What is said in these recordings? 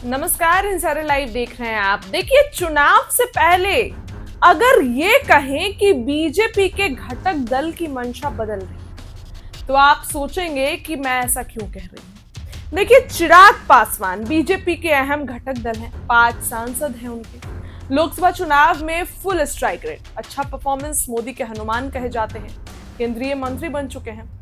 नमस्कार, इंसारे लाइव देख रहे हैं आप। देखिए, चुनाव से पहले अगर ये कहें कि बीजेपी के घटक दल की मंशा बदल रही, तो आप सोचेंगे कि मैं ऐसा क्यों कह रही हूं। देखिए, चिराग पासवान बीजेपी के अहम घटक दल हैं, 5 सांसद हैं उनके। लोकसभा चुनाव में फुल स्ट्राइक रेट, अच्छा परफॉर्मेंस, मोदी के हनुमान कहे जाते हैं, केंद्रीय मंत्री बन चुके हैं।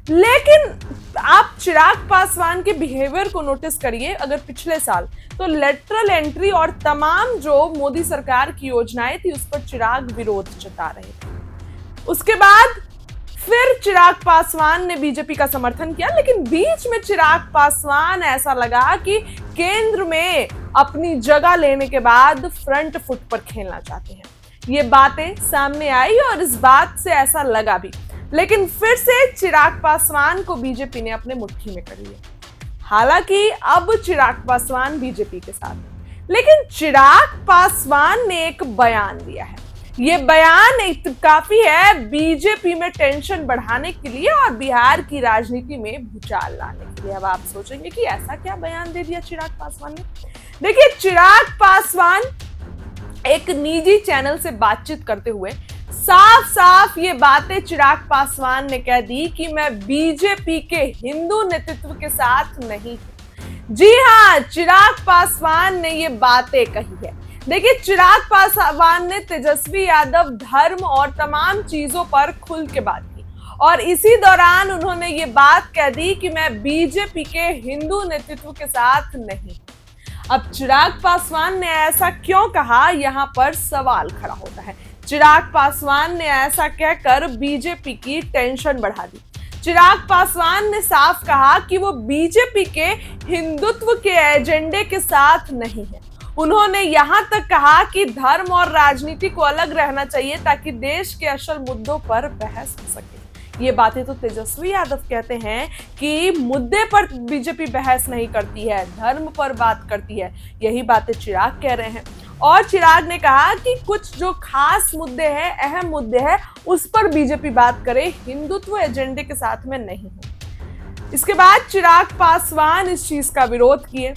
लेकिन आप चिराग पासवान के बिहेवियर को नोटिस करिए। अगर पिछले साल तो लेटरल एंट्री और तमाम जो मोदी सरकार की योजनाएं थी उस पर चिराग विरोध जता रहे थे। उसके बाद फिर चिराग पासवान ने बीजेपी का समर्थन किया, लेकिन बीच में चिराग पासवान ऐसा लगा कि केंद्र में अपनी जगह लेने के बाद फ्रंट फुट पर खेलना चाहते हैं। ये बातें सामने आई और इस बात से ऐसा लगा भी, लेकिन फिर से चिराग पासवान को बीजेपी ने अपने मुट्ठी में कर लिया। हालांकि अब चिराग पासवान बीजेपी के साथ है, लेकिन चिराग पासवान ने एक बयान दिया है। ये बयान एक काफी है बीजेपी में टेंशन बढ़ाने के लिए और बिहार की राजनीति में भूचाल लाने के लिए। अब आप सोचेंगे कि ऐसा क्या बयान दे दिया चिराग पासवान ने। देखिए, चिराग पासवान एक निजी चैनल से बातचीत करते हुए साफ साफ ये बातें चिराग पासवान ने कह दी कि मैं बीजेपी के हिंदू नेतृत्व के साथ नहीं हूं। जी हां, चिराग पासवान ने ये बातें कही है। देखिए, चिराग पासवान ने तेजस्वी यादव, धर्म और तमाम चीजों पर खुल के बात की और इसी दौरान उन्होंने ये बात कह दी कि मैं बीजेपी के हिंदू नेतृत्व के साथ नहीं। अब चिराग पासवान ने ऐसा क्यों कहा, यहां पर सवाल खड़ा होता है। चिराग पासवान ने ऐसा कहकर बीजेपी की टेंशन बढ़ा दी। चिराग पासवान ने साफ कहा कि वो बीजेपी के हिंदुत्व के एजेंडे के साथ नहीं है। उन्होंने यहां तक कहा कि धर्म और राजनीति को अलग रहना चाहिए ताकि देश के असल मुद्दों पर बहस हो सके। ये बातें तो तेजस्वी यादव कहते हैं कि मुद्दे पर बीजेपी बहस नहीं करती है, धर्म पर बात करती है। यही बातें चिराग कह रहे हैं और चिराग ने कहा कि कुछ जो खास मुद्दे हैं, अहम मुद्दे हैं, उस पर बीजेपी बात करे, हिंदुत्व एजेंडे के साथ में नहीं हो। इसके बाद चिराग पासवान इस चीज का विरोध किए।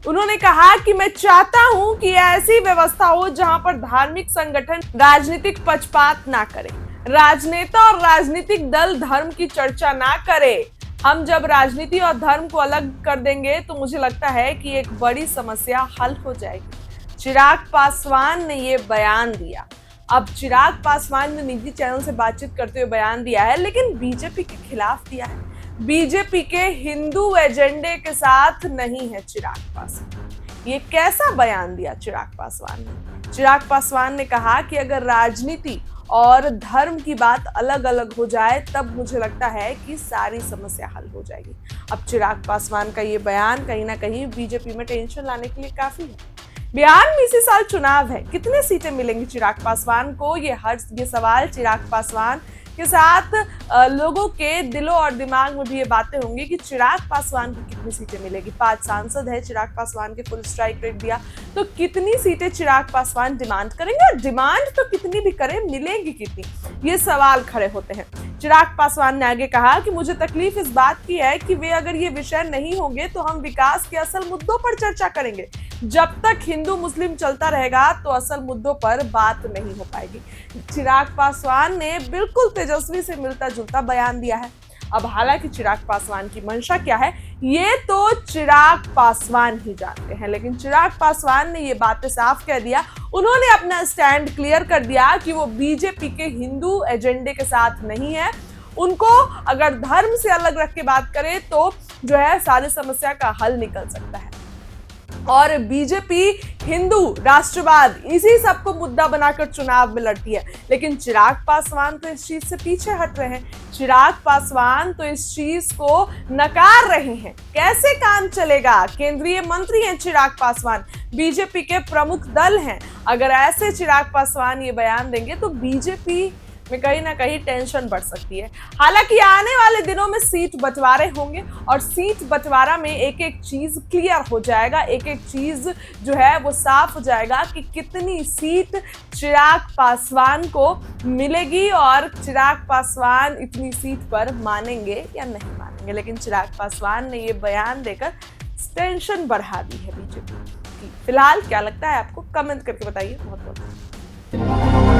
उन्होंने कहा कि मैं चाहता हूं कि ऐसी व्यवस्था हो जहां पर धार्मिक संगठन राजनीतिक पक्षपात ना करे, राजनेता और राजनीतिक दल धर्म की चर्चा ना करे। हम जब राजनीति और धर्म को अलग कर देंगे तो मुझे लगता है कि एक बड़ी समस्या हल हो जाएगी। चिराग पासवान ने ये बयान दिया। अब चिराग पासवान ने निजी चैनल से बातचीत करते हुए बयान दिया है, लेकिन बीजेपी के खिलाफ दिया है। बीजेपी के हिंदू एजेंडे के साथ नहीं है चिराग पासवान। ये कैसा बयान दिया चिराग पासवान ने? चिराग पासवान ने कहा कि अगर राजनीति और धर्म की बात अलग अलग हो जाए तब मुझे लगता है कि सारी समस्या हल हो जाएगी। अब चिराग पासवान का ये बयान कहीं ना कहीं बीजेपी में टेंशन लाने के लिए काफी है। बिहार में इसी साल चुनाव है, कितने सीटें मिलेंगी चिराग पासवान को? ये सवाल चिराग पासवान के साथ लोगों के दिलों और दिमाग में भी ये बातें होंगी कि चिराग पासवान को कितनी सीटें मिलेगी। 5 सांसद है, चिराग पासवान के फुल स्ट्राइक रेट दिया, तो कितनी सीटें चिराग पासवान डिमांड करेंगे और डिमांड तो कितनी भी करें, मिलेंगी कितनी, ये सवाल खड़े होते हैं। चिराग पासवान ने आगे कहा कि मुझे तकलीफ इस बात की है कि वे अगर ये विषय नहीं होंगे तो हम विकास के असल मुद्दों पर चर्चा करेंगे। जब तक हिंदू मुस्लिम चलता रहेगा तो असल मुद्दों पर बात नहीं हो पाएगी। चिराग पासवान ने बिल्कुल तेजस्वी से मिलता जुलता बयान दिया है। अब हालांकि चिराग पासवान की मंशा क्या है ये तो चिराग पासवान ही जानते हैं, लेकिन चिराग पासवान ने ये बातें साफ कह दिया। उन्होंने अपना स्टैंड क्लियर कर दिया कि वो बीजेपी के हिंदू एजेंडे के साथ नहीं है। उनको अगर धर्म से अलग रख के बात करें तो जो है सारी समस्या का हल निकल सकता है। और बीजेपी हिंदू राष्ट्रवाद इसी सब को मुद्दा बनाकर चुनाव में लड़ती है, लेकिन चिराग पासवान तो इस चीज से पीछे हट रहे हैं। चिराग पासवान तो इस चीज को नकार रहे हैं। कैसे काम चलेगा? केंद्रीय मंत्री हैं चिराग पासवान, बीजेपी के प्रमुख दल हैं। अगर ऐसे चिराग पासवान ये बयान देंगे तो बीजेपी में कहीं ना कहीं टेंशन बढ़ सकती है। हालांकि आने वाले दिनों में सीट बंटवारे होंगे और सीट बंटवारा में एक एक चीज क्लियर हो जाएगा, एक एक चीज जो है वो साफ हो जाएगा कि कितनी सीट चिराग पासवान को मिलेगी और चिराग पासवान इतनी सीट पर मानेंगे या नहीं मानेंगे। लेकिन चिराग पासवान ने ये बयान देकर टेंशन बढ़ा दी है बीजेपी। फिलहाल क्या लगता है आपको, कमेंट करके बताइए। बहुत बहुत